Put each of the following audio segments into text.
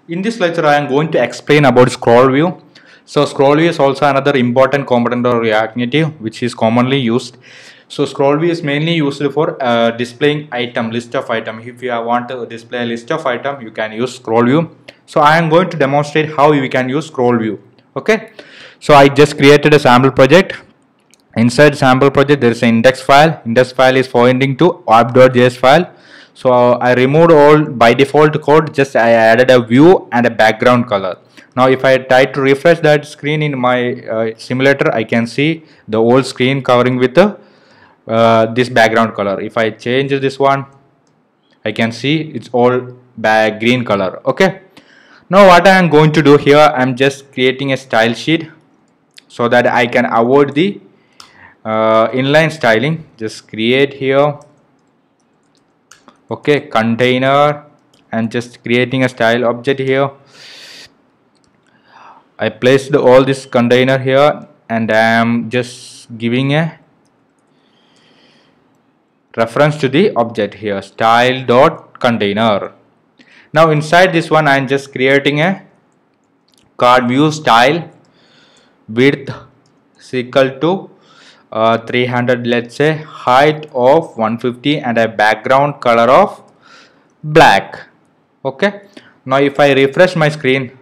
In this lecture, I am going to explain about scroll view. So scroll view is also another important component of React Native, which is commonly used. So scroll view is mainly used for displaying item, list of item. If you want to display a list of item, you can use scroll view. So I am going to demonstrate how we can use scroll view. Okay. So I just created a sample project. Inside sample project, there is an index file. Index file is pointing to app.js file. So I removed all by default code, just I added a view and a background color. Now if I try to refresh that screen in my simulator, I can see the old screen covering with the this background color. If I change this one, I can see it's all green color. Okay. Now what I am going to do here, I am just creating a style sheet so that I can avoid the inline styling. Just create here, okay, container, and just creating a style object here. I placed all this container here and I am just giving a reference to the object here, style dot container. Now inside this one I am just creating a card view style width is equal to 300, let's say, height of 150 and a background color of black. Okay. Now if I refresh my screen,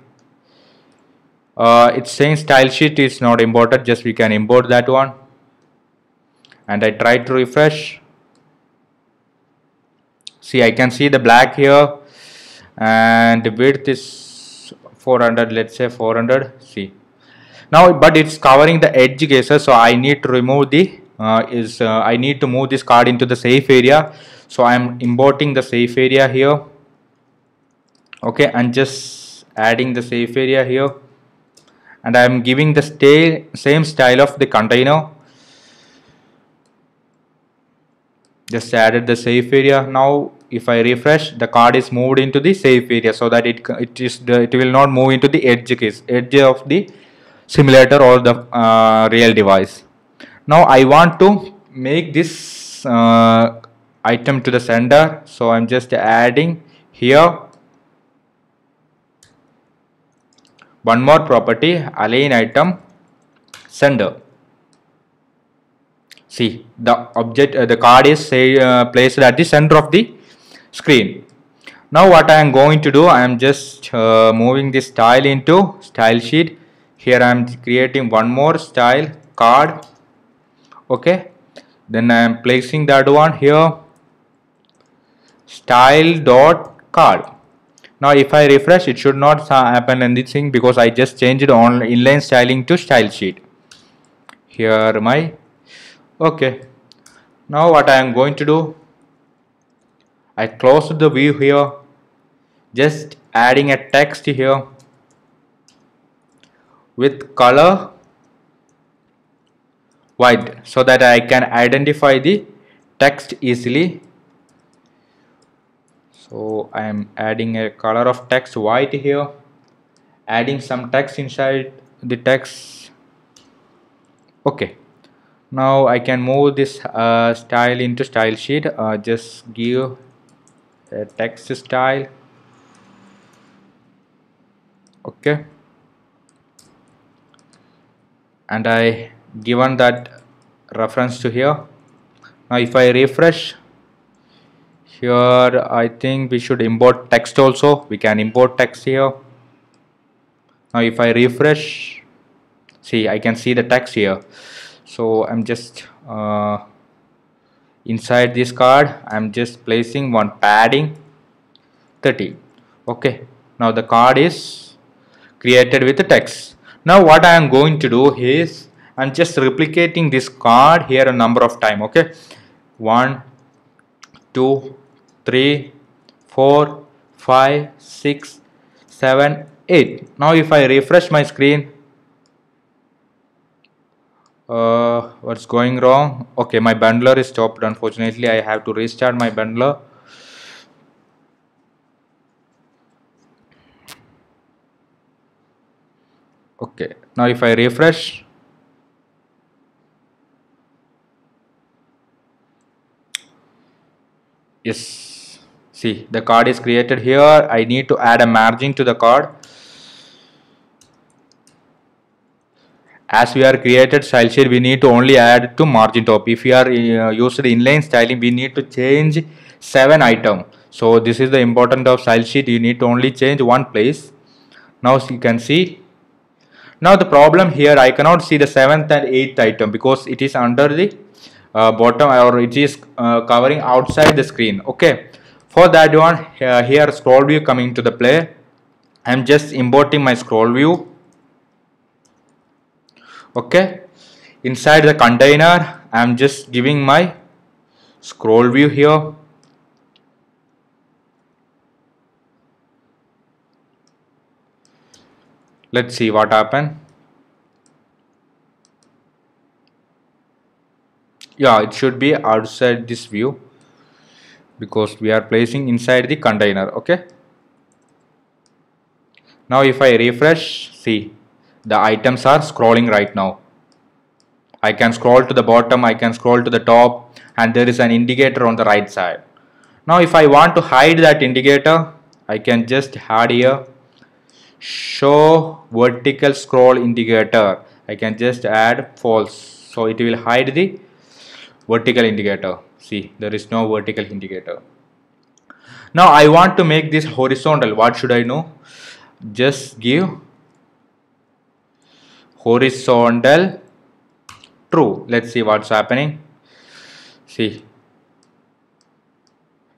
it's saying style sheet is not imported, just we can import that one, and I try to refresh. See, I can see the black here and the width is 400, let's say 400. See now, but it's covering the edge cases, so I need to remove the I need to move this card into the safe area. So I am importing the safe area here, okay, and just adding the safe area here, and I am giving the same style of the container. Just added the safe area. Now if I refresh, the card is moved into the safe area, so that it will not move into the edge of the simulator or the real device. Now I want to make this item to the center, so I'm just adding here one more property, align item center. See, the object, the card is placed at the center of the screen. Now what I am going to do, I am just moving this style into style sheet. Here I am creating one more style card, okay, then I am placing that one here, style dot card. Now if I refresh, it should not happen anything because I just changed on inline styling to style sheet. Here my, okay. Now what I am going to do, I closed the view here, just adding a text here with color white, so that I can identify the text easily. So I am adding a color of text white here, adding some text inside the text. Okay. Now I can move this style into style sheet. Just give a text style. Okay. And I given that reference to here. Now if I refresh, here I think we should import text also. We can import text here. Now if I refresh, see, I can see the text here. So I'm just inside this card, I'm just placing one padding 30. Okay. Now the card is created with the text. Now what I am going to do is I'm just replicating this card here a number of times. Okay. 1, 2, 3, 4, 5, 6, 7, 8. Now if I refresh my screen, what's going wrong? Okay, my bundler is stopped. Unfortunately, I have to restart my bundler. Okay, now if I refresh, yes, See, the card is created here. I need to add a margin to the card. As we are created style sheet, we need to only add to margin top. If we are used inline styling, we need to change 7 item. So this is the important of style sheet. You need to only change one place. Now you can see. Now the problem here, I cannot see the 7th and 8th item because it is under the bottom, or it is covering outside the screen. Okay, for that one, here scroll view coming to the play. I am just importing my scroll view. Okay, inside the container I am just giving my scroll view here. Let's see what happened. Yeah, it should be outside this view because we are placing inside the container. Okay, now if I refresh, see, the items are scrolling right now. I can scroll to the bottom, I can scroll to the top, and there is an indicator on the right side. Now if I want to hide that indicator, I can just add here show vertical scroll indicator. I can just add false, so it will hide the vertical indicator. See, there is no vertical indicator. Now I want to make this horizontal. What should I know? Just give horizontal true. Let's see what's happening. See,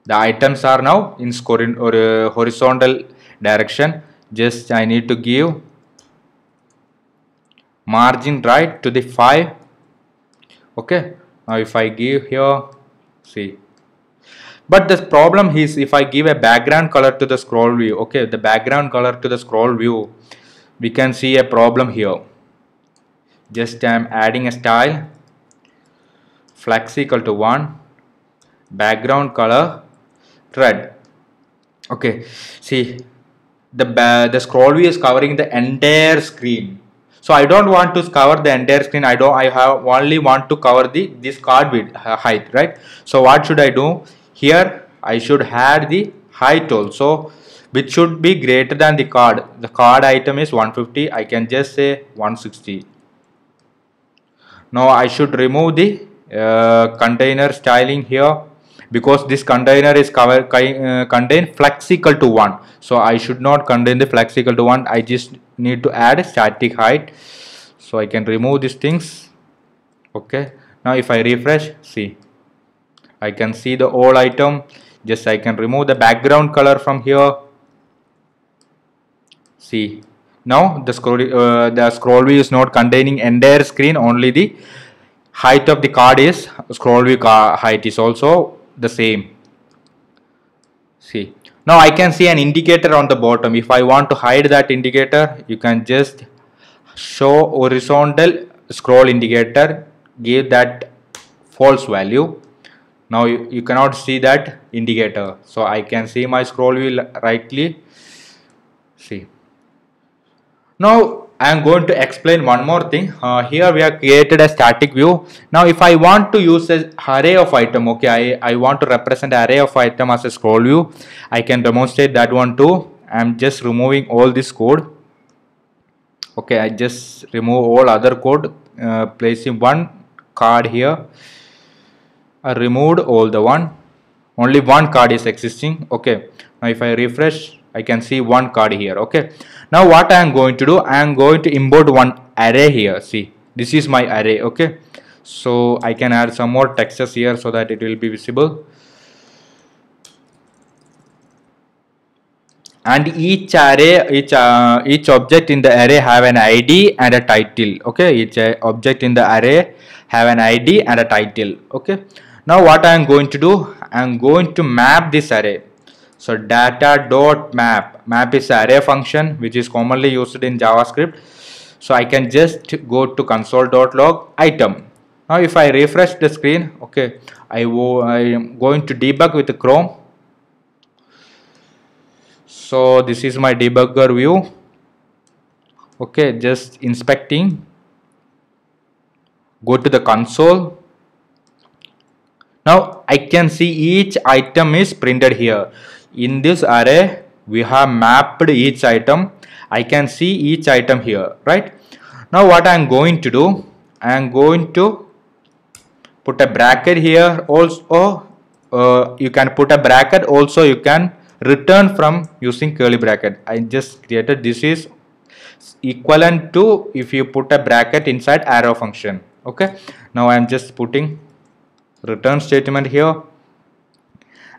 the items are now in scoring or horizontal direction. Just I need to give margin right to the 5. Okay, now if I give here, see, but the problem is if I give a background color to the scroll view, okay, the background color to the scroll view, we can see a problem here. Just I am adding a style, flex equal to 1, background color red. Okay, see, the scroll view is covering the entire screen. So I don't want to cover the entire screen. I only want to cover this card width height, right? So what should I do? Here I should add the height also, which should be greater than the card. The card item is 150. I can just say 160. Now I should remove the container styling here because this container is contain flex equal to 1. So I should not contain the flex equal to 1. I just need to add static height. So I can remove these things. Okay. Now if I refresh, see, I can see the old item. Just I can remove the background color from here. See, now the scroll view is not containing entire screen. Only the height of the card is scroll view height is also the same. See, now I can see an indicator on the bottom. If I want to hide that indicator, you can just show horizontal scroll indicator, give that false value. Now you cannot see that indicator, so I can see my scroll wheel rightly. See, now I am going to explain one more thing. Here we have created a static view. Now if I want to use an array of item, okay, I want to represent an array of item as a scroll view, I can demonstrate that one too. I am just removing all this code. Okay, I just remove all other code, placing one card here. I removed all the one, only one card is existing. Okay, now if I refresh, I can see one card here. Okay, now what I am going to do, I am going to import one array here. See, this is my array. Okay, so I can add some more textures here so that it will be visible. And each array, each object in the array have an ID and a title. Okay, each object in the array have an ID and a title. Okay, now what I am going to do, I am going to map this array. So data.map is an array function which is commonly used in JavaScript. So I can just go to console.log item. Now if I refresh the screen, okay, I am going to debug with Chrome. So this is my debugger view. Okay, just inspecting. Go to the console. Now I can see each item is printed here. In this array, we have mapped each item. I can see each item here, right? Now what I am going to do, I am going to put a bracket here. Also, you can put a bracket. Also, you can return from using curly bracket. I just created this is equivalent to if you put a bracket inside arrow function. Okay. Now I am just putting return statement here,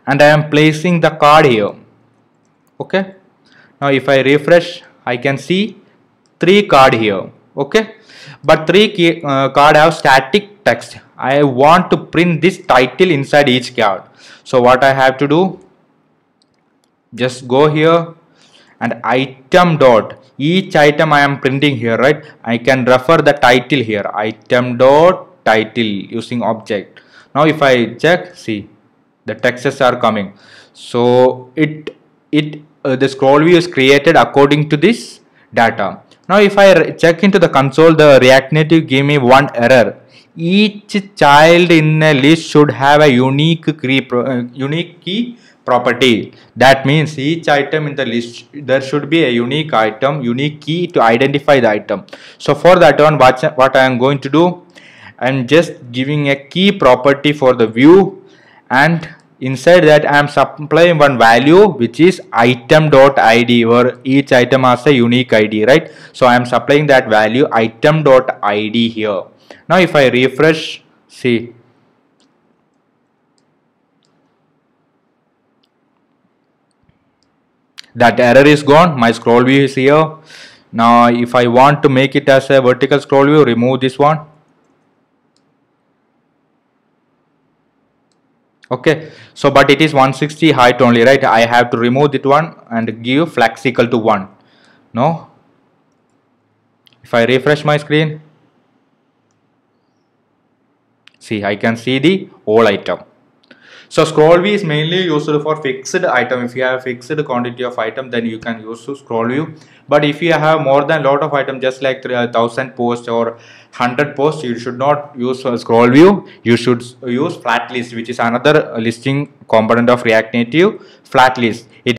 and I am placing the card here. Okay. Now if I refresh, I can see 3 card here. Okay, but 3 card have static text. I want to print this title inside each card. So what I have to do, just go here and item dot, each item I am printing here, right? I can refer the title here, item dot title using object. Now if I check, see the texts are coming. So the scroll view is created according to this data. Now if I check into the console, the React Native give me one error. Each child in a list should have a unique key property. That means each item in the list, there should be a unique item, unique key to identify the item. So for that one, what I am going to do, I am just giving a key property for the view, and inside that I am supplying one value which is item.id, where each item has a unique ID, right? So I am supplying that value item.id here. Now if I refresh, see that error is gone. My scroll view is here. Now if I want to make it as a vertical scroll view, remove this one. Okay, so but it is 160 height only, right? I have to remove that one and give flex equal to 1. No, if I refresh my screen, see I can see the whole item. So scroll view is mainly used for fixed item. If you have fixed quantity of item, then you can use scroll view. But if you have more than lot of item, just like 1000 posts or 100 posts, you should not use scroll view. You should use flat list, which is another listing component of React Native. Flat list. It